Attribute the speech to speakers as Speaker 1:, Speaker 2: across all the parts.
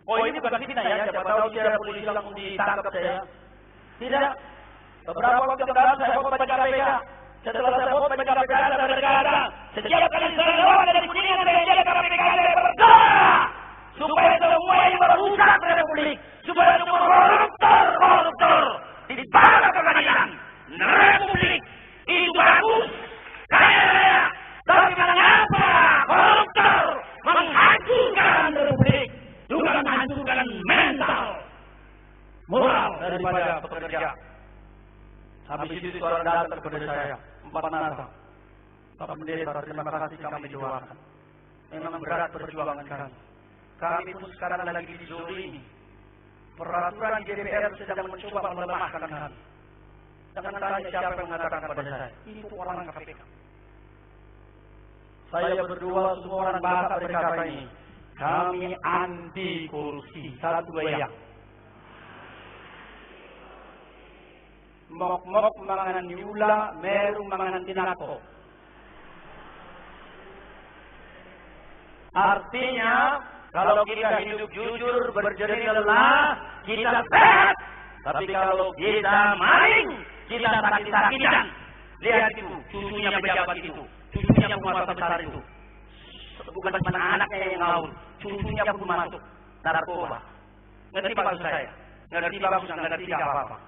Speaker 1: Oh ini bukan fitnah ya, siapa tahu dia polisi langsung ditangkap saya. Tidak. Beberapa waktu yang lalu saya khotbah di KPK. Setelah saya khotbah di KPK ada berkata, setiap kali saya lewat dari Kuningan saya lihat KPK saya berdoa supaya semua yang merusak Republik, supaya semua koruptor dibawa ke pengadilan. Republik itu bagus, kaya, tapi mengapa koruptor menghancurkan Republik, juga menghancurkan mental, moral daripada pekerja. Habis itu orang datang kepada saya, 4 nasa. Pak Pendeta, terima kasih kami doakan. Memang berat perjuangan kami. Kami pun sekarang lagi dizolimi. Peraturan DPR sedang mencoba melemahkan kami. Jangan tanya siapa yang mengatakan kepada saya. Itu orang KPK. Saya berdua semua orang bahasa berkata ini. Kami anti korupsi. 1, 2 ya. Mok-mok manganan niula, meru manganan tinako. Artinya, kalau kita hidup jujur, berjernih lelah, kita sehat. Tapi kalau kita maling, kita sakit-sakitan. Lihat itu, cucunya pejabat itu, cucunya penguasa besar itu. Bukan cuma anaknya yang ngawur, cucunya pun masuk narkoba. Ngerti maksud saya? Ngerti bagus, ngerti apa-apa.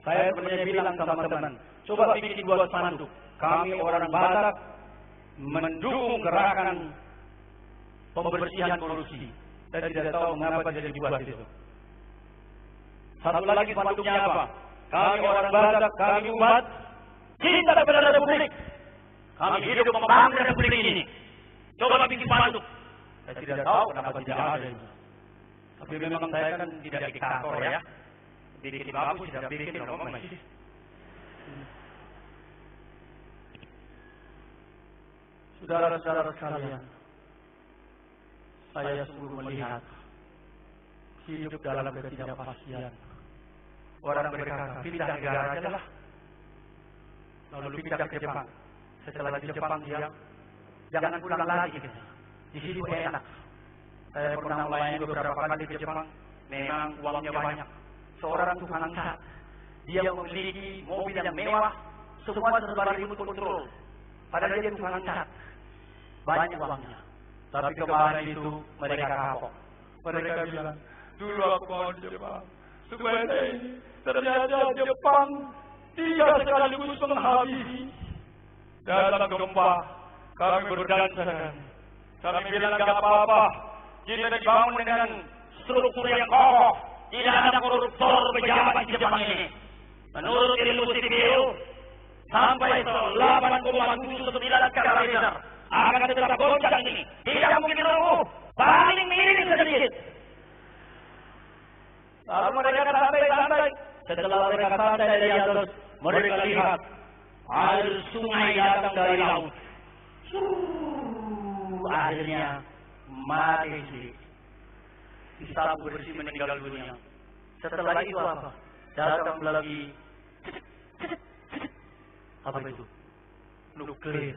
Speaker 1: Saya sebenarnya bilang sama teman, coba bikin 2 spanduk. Kami orang Batak mendukung gerakan pembersihan korupsi. Saya tidak tahu mengapa jadi dibuat itu. Satu lagi spanduknya apa? Kami orang Batak, kami umat cinta kepada Republik. Kami hidup membangun Republik ini. Coba bikin spanduk. Saya tidak tahu kenapa tidak ada itu. Tapi memang saya kan tidak diktator ya. Bikin bagus, tidak bikin ngomong masih. Saudara-saudara sekalian, saya sungguh melihat hidup dalam ketidakpastian. Orang berkata, pindah negara aja lah. Lalu pindah ke Jepang. Setelah di Jepang dia, jangan pulang lagi. Di situ enak. Saya pernah melayani beberapa kali ke Jepang. Memang uangnya banyak. Seorang tukang cat, dia memiliki mobil yang mewah, semua serba remote control. Padahal dia tukang cat, banyak uangnya. Tapi kemarin itu mereka kapok. Mereka bilang, dulu aku mau di Jepang, supaya ini ternyata Jepang dia sekaligus menghabisi. Dalam gempa, kami berdansa. Kami bilang gak apa-apa, kita dibangun dengan struktur yang kokoh. Tidak ada koruptor pejabat di Jepang ini. Menurut ilmu sipil, sampai 8,79 skala Richter akan tetap goncang ini. Tidak mungkin roboh, paling minim sedikit. Lalu mereka santai-santai. Setelah mereka santai dari atas, mereka lihat air sungai datang dari laut. Akhirnya mati sedikit. Disapu bersih meninggal dunia. Setelah itu apa? Datang lagi. Apa itu? Nuklir.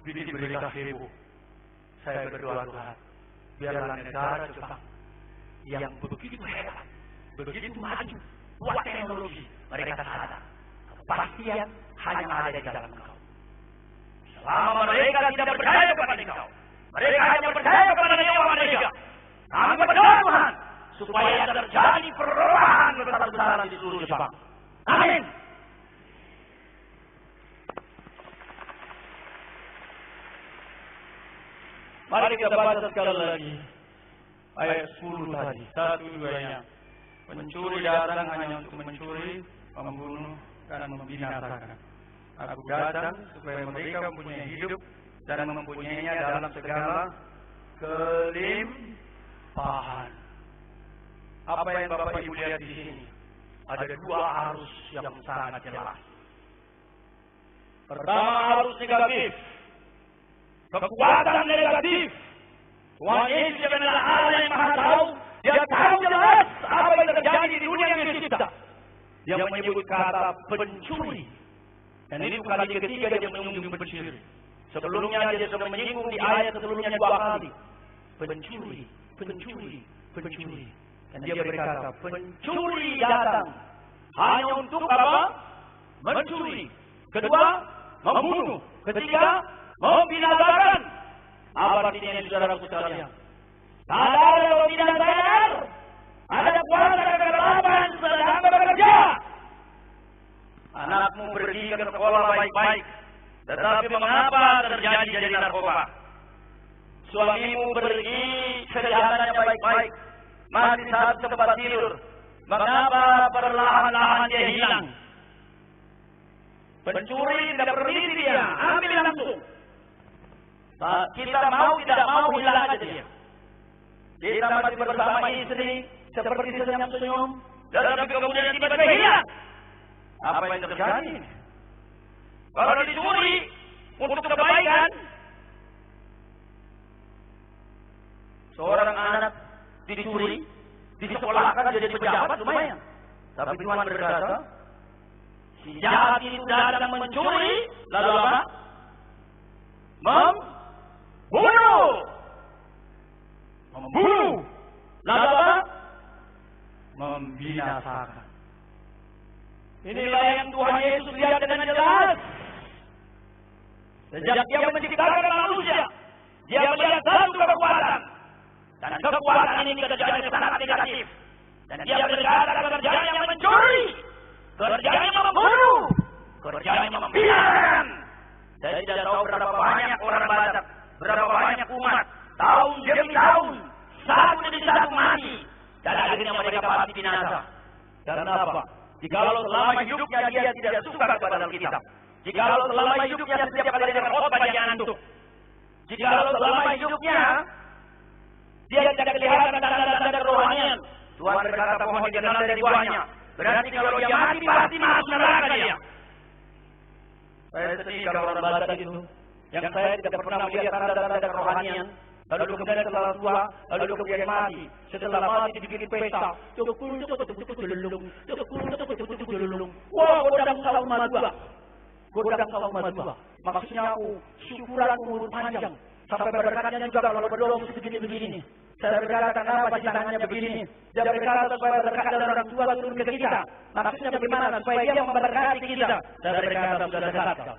Speaker 1: Bikin berita heboh. Saya berdoa Tuhan, biarlah negara Jepang yang begitu hebat, begitu maju, buat teknologi, mereka sadar kepastian hanya ada di dalam Engkau. Selama mereka tidak percaya kepada Engkau, mereka hanya percaya kepada nyawa mereka. Kami berdoa Tuhan supaya terjadi perubahan besar-besaran di seluruh Jepang. Amin. Mari kita baca sekali lagi ayat 10 tadi, 1-2-nya. Pencuri datang hanya untuk mencuri, membunuh, dan membinasakan. Aku datang supaya mereka mempunyai hidup dan mempunyainya dalam segala kelimpahan. Apa yang Bapak Ibu lihat di sini? Ada 2 arus yang sangat jelas. Pertama, arus negatif. Kekuatan negatif. Tuhan Yesus adalah Allah yang Maha Tahu. Dia tahu jelas apa yang terjadi di dunia yang kita. Dia menyebut kata pencuri. Dan itu kali ketiga dia mengunjungi pencuri. Sebelumnya dia sudah menyinggung di ayat sebelumnya 2 kali. Pencuri, pencuri, pencuri. Dan dia berkata, pencuri datang hanya untuk apa? Mencuri. Kedua, membunuh. Ketiga, membinasakan. Apa artinya saudaraku sekalian? Sadar atau tidak sadar? Ada kuasa kegelapan sedang bekerja. Anakmu pergi ke sekolah baik-baik, tetapi mengapa terjadi jadi narkoba? Suamimu pergi kesehatannya baik-baik, masih saat tempat tidur, mengapa perlahan-lahan dia hilang? Pencuri tidak permisi dia, ambil langsung. Kita mau tidak mau hilang aja dia. Kita masih bersama istri, seperti senyum-senyum, dan kemudian tiba-tiba hilang. Apa yang terjadi? Kalau dicuri untuk kebaikan, seorang anak dicuri, disekolahkan jadi pejabat lumayan. Tapi Tuhan berkata, si jahat itu datang mencuri, lalu apa? Membunuh, lalu apa? Membinasakan. Inilah yang Tuhan Yesus lihat dengan jelas. Sejak dia menciptakan manusia, dia melihat satu kekuatan. Dan kekuatan ini kerjanya sangat negatif. Dan dia berkata kerjanya mencuri, kerjanya membunuh, kerjanya membinasakan. Saya tidak tahu berapa banyak orang Batak, berapa banyak umat, tahun demi tahun, satu demi satu mati. Dan akhirnya mereka pasti binasa. Karena apa? Jikalau selama hidupnya dia tidak suka kepada Alkitab, jikalau selama hidupnya setiap kali dengar khotbah dia ngantuk, jikalau selama hidupnya dia tidak kelihatan tanda-tanda kerohanian, Tuhan berkata pohon dikenal dari buahnya. Berarti kalau dia mati pasti masuk neraka dia. Saya sedih kalau orang Batak itu, yang saya tidak pernah melihat tanda-tanda kerohanian. Lalu kemudian setelah tua, lalu kemudian mati. Setelah mati dibikin pesta. Wah, godang saung madua. Godang saung madua. Maksudnya aku syukuran umur panjang. Sampai berkatnya juga kalau berdoa mesti begini-begini. Saya berkata kenapa sih tangannya begini? Dia berkata supaya berkat dari orang tua turun ke kita. Maksudnya bagaimana? Supaya dia memberkati kita. Saya berkata sudah dekat kau.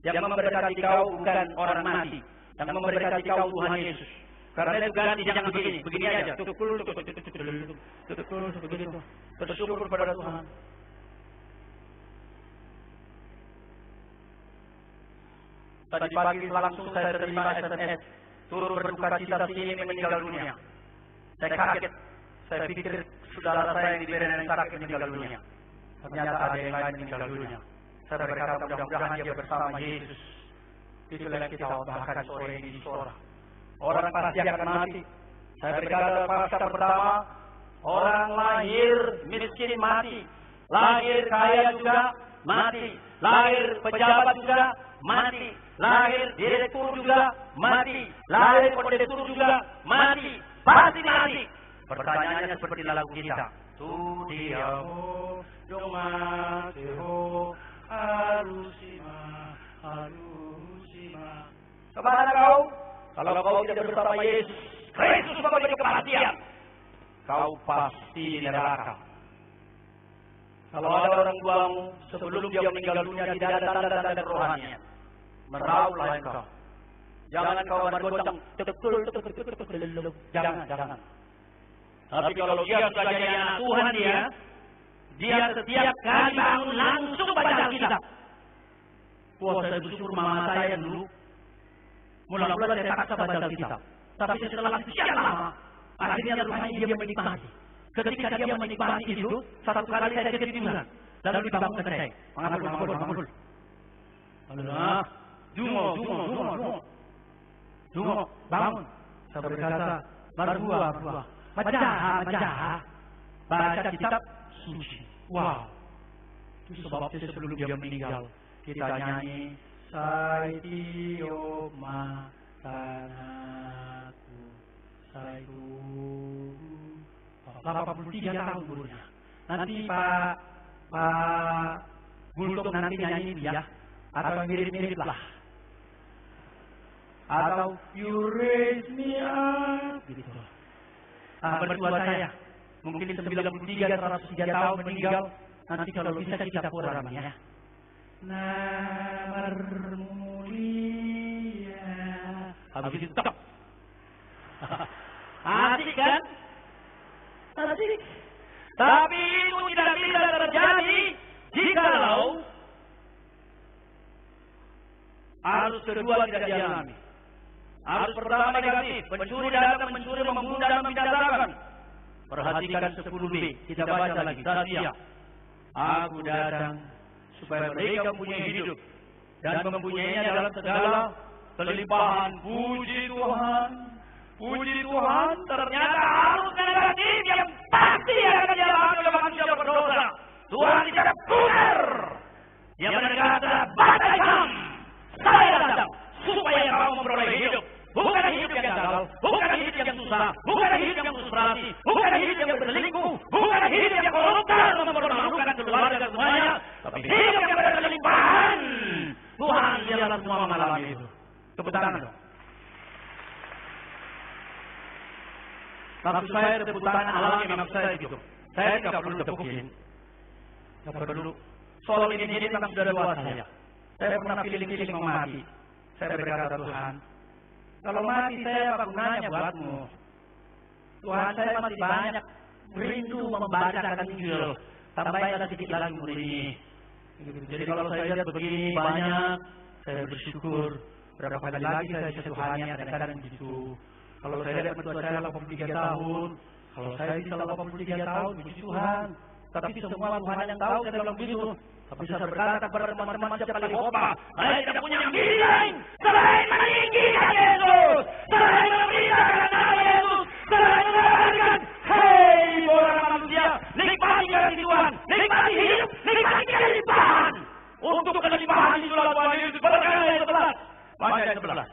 Speaker 1: Yang memberkati kau bukan orang mati. Yang memberkati kau Tuhan Yesus. Karena itu ganti jangan begini, begini aja. Tukul, begitu. Bersyukur pada Tuhan. Tadi pagi langsung saya terima SMS, turut berduka cita si ini meninggal dunia. Saya kaget, saya pikir saudara saya yang di Beren yang sakit meninggal dunia. Ternyata ada yang lain meninggal dunia. Saya berkata mudah-mudahan dia bersama Yesus. Itulah yang kita bahkan sore ini di Sora. Orang pasti akan mati. Saya berkata pasca pertama, orang lahir miskin mati, lahir kaya juga mati, lahir pejabat juga mati, lahir direktur juga mati, lahir kondektur juga mati, pasti mati. Pertanyaannya seperti lagu kita. Tu diamu doma seho harusima harusima. Kemana kau? Kalau kau tidak bersama Yesus, Kristus memberi kematian, kau pasti neraka. Kalau ada orang tuamu sebelum dia meninggal dunia tidak ada tanda-tanda kerohanian, meraulah engkau. Jangan kau bergoncang, jangan. Tapi kalau dia sudah jadi anak Tuhan dia setiap kali bangun langsung baca Alkitab. Wah, saya bersyukur mama saya dulu. Mula-mula saya takut baca Alkitab. Tapi setelah sekian lama, akhirnya rupanya dia menikmati. Ketika dia menikmati itu, satu kali saya ketiduran. Lalu dibangunkan saya. Mangapul. Dungo, bangun. Saya berkata, berdua. Majaha. Baca kitab suci. Wow. Itu sebabnya sebelum dia meninggal, kita nyanyi Saitio Matanaku Saitu 83 tahun umurnya. Nanti Pak Bulldog nanti nyanyi ya, atau mirip-mirip lah. Atau you raise me up, gitu. Mertua saya, mungkin 93, 103 tahun meninggal, nanti kalau bisa kita kurang ya. Namar mulia. Habis itu stop. Asik kan? Asik. Tapi itu tidak bisa terjadi jikalau arus kedua tidak dialami. Arus pertama negatif, pencuri datang, mencuri, membunuh dan membinasakan. Perhatikan 10B, kita baca lagi. Sasia, aku datang supaya mereka mempunyai hidup dan mempunyainya dalam segala kelimpahan. Puji Tuhan, puji Tuhan. Ternyata arus negatif yang pasti akan dialami oleh manusia berdosa. Tuhan tidak benar. Yang berkata, Batasam, saya datang supaya kamu memperoleh hidup. Bukan hidup yang gagal, bukan hidup yang susah, bukan hidup yang frustrasi, bukan hidup yang berselingkuh, bukan hidup yang koruptor mempermalukan keluarga semuanya, tapi hidup yang berkelimpahan. Tuhan biarlah semua mengalami itu. Tepuk tangan dong. Maksud saya tepuk tangan alami, maksud saya gitu. Saya tidak perlu tepukin. Tidak perlu. Soal ini memang sudah buat saya. Saya pernah feeling mau mati. Saya berkata, Tuhan, kalau mati saya apa gunanya buatmu? Tuhan, saya masih banyak rindu membacakan Injil. Tambahin ada sedikit lagi umur ini. Jadi kalau saya lihat begini banyak, saya bersyukur. Berapa kali lagi saya sesuhanya kadang-kadang begitu. Kalau saya lihat mertua saya 83 tahun, kalau saya bisa 83 tahun, puji Tuhan. Tapi semua Tuhan yang tahu, saya bilang begitu. Tapi saya berkata kepada teman-teman setiap kali khotbah, saya tidak punya yang lain selain meninggikan Yesus, selain memberitakan nama Yesus, selain mengatakan, hei orang manusia, nikmati kasih Tuhan, nikmati hidup, nikmati kelimpahan. Untuk kelimpahan itulah Tuhan Yesus berkata ayat 11. Baca ayat 11.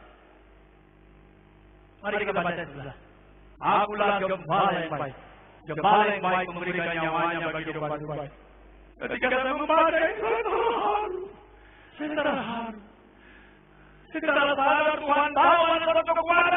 Speaker 1: Mari kita baca ayat 11. Akulah gembala yang baik. Gembala yang baik memberikan nyawanya bagi domba-domba. Ketika saya membaca itu, saya terharu. Saya sadar Tuhan tahu ada satu kekuatan